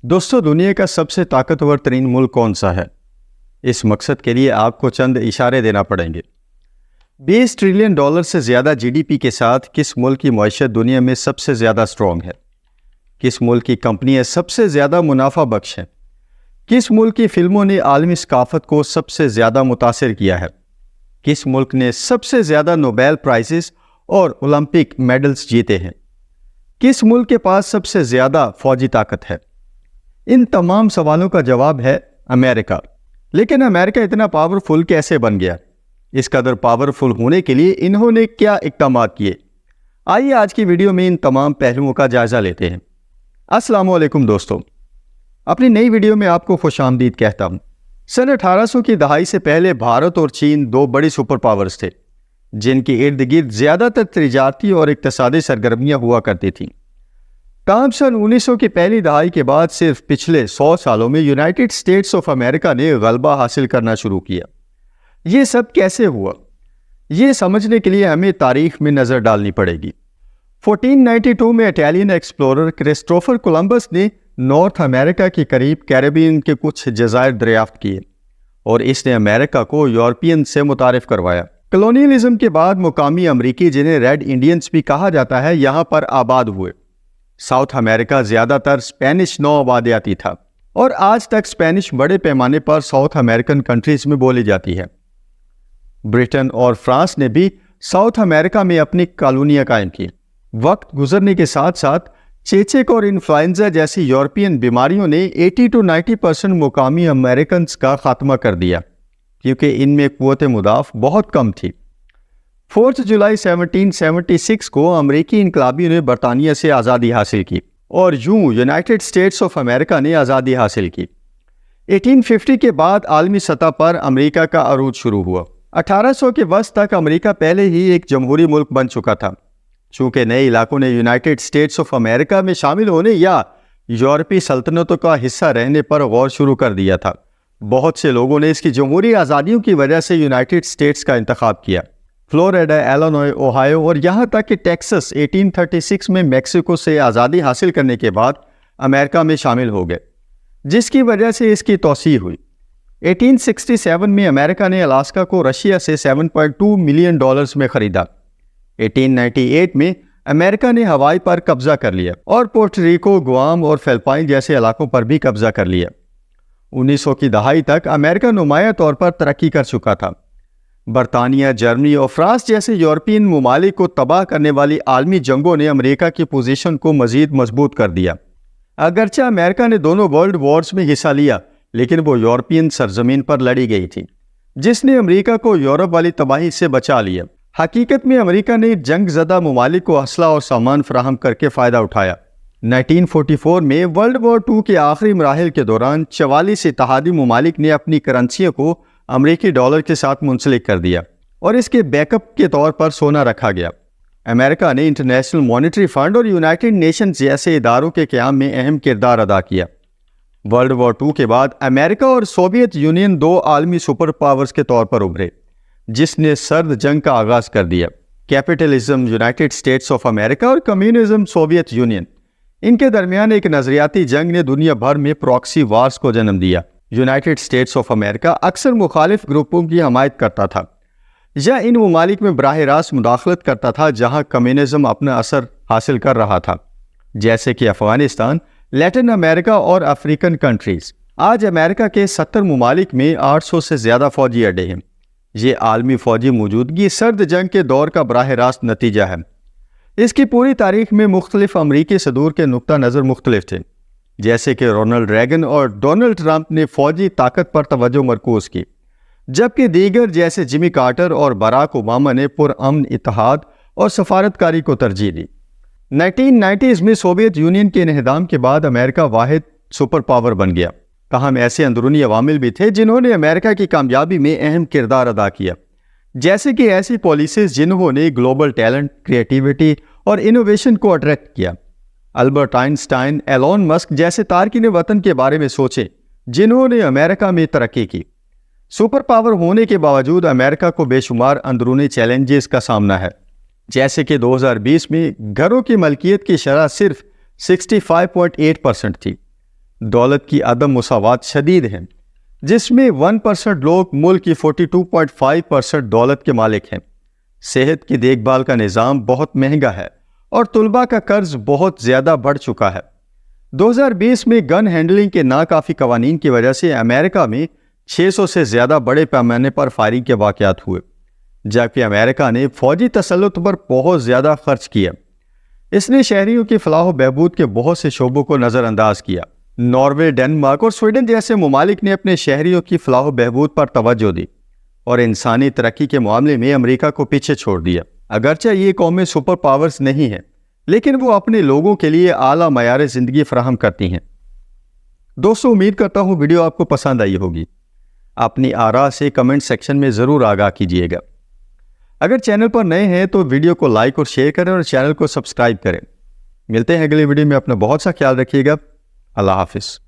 دوستو دنیا کا سب سے طاقتور ترین ملک کون سا ہے؟ اس مقصد کے لیے آپ کو چند اشارے دینا پڑیں گے۔ 20 ٹریلین ڈالر سے زیادہ جی ڈی پی کے ساتھ کس ملک کی معیشت دنیا میں سب سے زیادہ سٹرونگ ہے؟ کس ملک کی کمپنیاں سب سے زیادہ منافع بخش ہیں؟ کس ملک کی فلموں نے عالمی ثقافت کو سب سے زیادہ متاثر کیا ہے؟ کس ملک نے سب سے زیادہ نوبیل پرائزز اور اولمپک میڈلز جیتے ہیں؟ کس ملک کے پاس سب سے زیادہ فوجی طاقت ہے؟ ان تمام سوالوں کا جواب ہے امریکہ۔ لیکن امریکہ اتنا پاورفل کیسے بن گیا؟ اس قدر پاورفل ہونے کے لیے انہوں نے کیا اقدامات کیے؟ آئیے آج کی ویڈیو میں ان تمام پہلوؤں کا جائزہ لیتے ہیں۔ السلام علیکم دوستو، اپنی نئی ویڈیو میں آپ کو خوش آمدید کہتا ہوں۔ سن 1800 کی دہائی سے پہلے بھارت اور چین دو بڑی سپر پاورز تھے جن کی ارد گرد زیادہ تر تجارتی اور اقتصادی سرگرمیاں ہوا کرتی تھیں۔ تاہم سن 1900 کی پہلی دہائی کے بعد صرف پچھلے 100 سالوں میں یونائٹڈ اسٹیٹس آف امریکہ نے غلبہ حاصل کرنا شروع کیا۔ یہ سب کیسے ہوا؟ یہ سمجھنے کے لیے ہمیں تاریخ میں نظر ڈالنی پڑے گی۔ 1492 میں اٹیلین ایکسپلورر کرسٹوفر کولمبس نے نارتھ امریکہ کے قریب کیریبین کے کچھ جزائر دریافت کیے اور اس نے امریکہ کو یورپین سے متعارف کروایا۔ کلونیلزم کے بعد مقامی امریکی، جنہیں ریڈ انڈینز بھی کہا جاتا ہے، یہاں پر آباد ہوئے۔ ساؤتھ امریکہ زیادہ تر اسپینش نو آبادیاتی تھا اور آج تک اسپینش بڑے پیمانے پر ساؤتھ امریکن کنٹریز میں بولی جاتی ہے۔ برٹن اور فرانس نے بھی ساؤتھ امریکہ میں اپنی کالونیاں قائم کی۔ وقت گزرنے کے ساتھ ساتھ چیچک اور انفلوئنزا جیسی یورپین بیماریوں نے 80 to 90% مقامی امریکنز کا خاتمہ کر دیا کیونکہ ان میں قوت مدافع بہت کم تھی۔ 4 جولائی 1776 کو امریکی انقلابیوں نے برطانیہ سے آزادی حاصل کی اور یوں یونائٹڈ اسٹیٹس آف امریکہ نے آزادی حاصل کی۔ 1850 کے بعد عالمی سطح پر امریکہ کا عروج شروع ہوا۔ 1800 کے وسط تک امریکہ پہلے ہی ایک جمہوری ملک بن چکا تھا۔ چونکہ نئے علاقوں نے یونائٹڈ اسٹیٹس آف امریکہ میں شامل ہونے یا یورپی سلطنتوں کا حصہ رہنے پر غور شروع کر دیا تھا، بہت سے لوگوں نے اس کی جمہوری آزادیوں کی وجہ سے یونائٹڈ اسٹیٹس کا انتخاب کیا۔ فلوریڈا، ایلینوائے، اوہایو اور یہاں تک کہ ٹیکسس 1836 میں میکسیکو سے آزادی حاصل کرنے کے بعد امریکہ میں شامل ہو گئے، جس کی وجہ سے اس کی توسیع ہوئی۔ 1867 میں امریکہ نے الاسکا کو رشیا سے $7.2 ملین میں خریدا۔ 1898 میں امریکہ نے ہوائی پر قبضہ کر لیا اور پورٹریکو، گوام اور فلپائن جیسے علاقوں پر بھی قبضہ کر لیا۔ 1900 کی دہائی تک امریکہ نمایاں طور پر ترقی کر چکا تھا۔ برطانیہ، جرمنی اور فرانس جیسے یورپین ممالک کو تباہ کرنے والی عالمی جنگوں نے امریکہ کی پوزیشن کو مزید مضبوط کر دیا۔ اگرچہ امریکہ نے دونوں ورلڈ وارز میں حصہ لیا، لیکن وہ یورپین سرزمین پر لڑی گئی تھی، جس نے امریکہ کو یورپ والی تباہی سے بچا لیا۔ حقیقت میں امریکہ نے جنگ زدہ ممالک کو اسلحہ اور سامان فراہم کر کے فائدہ اٹھایا۔ 1944 میں ورلڈ وار 2 کے آخری مراحل کے دوران 44 اتحادی ممالک نے اپنی کرنسیوں کو امریکی ڈالر کے ساتھ منسلک کر دیا اور اس کے بیک اپ کے طور پر سونا رکھا گیا۔ امریکہ نے انٹرنیشنل مانیٹری فنڈ اور یونائٹڈ نیشنز جیسے اداروں کے قیام میں اہم کردار ادا کیا۔ ورلڈ وار 2 کے بعد امریکہ اور سوویت یونین دو عالمی سپر پاورز کے طور پر ابھرے، جس نے سرد جنگ کا آغاز کر دیا۔ Capitalism United States of America اور کمیونزم سوویت یونین، ان کے درمیان ایک نظریاتی جنگ نے دنیا بھر میں پراکسی وارز کو جنم دیا۔ یونائٹڈ اسٹیٹس آف امریکہ اکثر مخالف گروپوں کی حمایت کرتا تھا یا ان ممالک میں براہ راست مداخلت کرتا تھا جہاں کمیونزم اپنا اثر حاصل کر رہا تھا، جیسے کہ افغانستان، لیٹن امریکہ اور افریقن کنٹریز۔ آج امریکہ کے 70 ممالک میں 800 سے زیادہ فوجی اڈے ہیں۔ یہ عالمی فوجی موجودگی سرد جنگ کے دور کا براہ راست نتیجہ ہے۔ اس کی پوری تاریخ میں مختلف امریکی صدور کے نقطہ نظر مختلف تھے، جیسے کہ رونلڈ ریگن اور ڈونلڈ ٹرمپ نے فوجی طاقت پر توجہ مرکوز کی، جبکہ دیگر جیسے جمی کارٹر اور باراک اوباما نے پرامن اتحاد اور سفارتکاری کو ترجیح دی۔ 1990s میں سوویت یونین کے انہدام کے بعد امریکہ واحد سپر پاور بن گیا۔ تاہم ایسے اندرونی عوامل بھی تھے جنہوں نے امریکہ کی کامیابی میں اہم کردار ادا کیا، جیسے کہ ایسی پالیسیز جنہوں نے گلوبل ٹیلنٹ، کریٹیوٹی اور انوویشن کو اٹریکٹ کیا۔ البرٹ آئنسٹائن، ایلون مسک جیسے تارکین وطن کے بارے میں سوچیں جنہوں نے امریکہ میں ترقی کی۔ سپر پاور ہونے کے باوجود امریکہ کو بے شمار اندرونی چیلنجز کا سامنا ہے، جیسے کہ 2020 میں گھروں کی ملکیت کی شرح صرف 65.8% تھی، دولت کی عدم مساوات شدید ہیں، جس میں 1% لوگ ملک کی 42.5% دولت کے مالک ہیں۔ صحت کی دیکھ بھال کا نظام بہت مہنگا ہے اور طلباء کا قرض بہت زیادہ بڑھ چکا ہے۔ 2020 میں گن ہینڈلنگ کے ناکافی قوانین کی وجہ سے امریکہ میں 600 سے زیادہ بڑے پیمانے پر فائرنگ کے واقعات ہوئے، جبکہ امریکہ نے فوجی تسلط پر بہت زیادہ خرچ کیا۔ اس نے شہریوں کی فلاح و بہبود کے بہت سے شعبوں کو نظر انداز کیا۔ ناروے، ڈنمارک اور سویڈن جیسے ممالک نے اپنے شہریوں کی فلاح و بہبود پر توجہ دی اور انسانی ترقی کے معاملے میں امریکہ کو پیچھے چھوڑ دیا۔ اگرچہ یہ قومیں سپر پاورز نہیں ہیں، لیکن وہ اپنے لوگوں کے لیے اعلیٰ معیار زندگی فراہم کرتی ہیں۔ دوستو، امید کرتا ہوں ویڈیو آپ کو پسند آئی ہوگی۔ اپنی آراء سے کمنٹ سیکشن میں ضرور آگاہ کیجیے گا۔ اگر چینل پر نئے ہیں تو ویڈیو کو لائک اور شیئر کریں اور چینل کو سبسکرائب کریں۔ ملتے ہیں اگلی ویڈیو میں، اپنا بہت سا خیال رکھیے گا۔ اللہ حافظ۔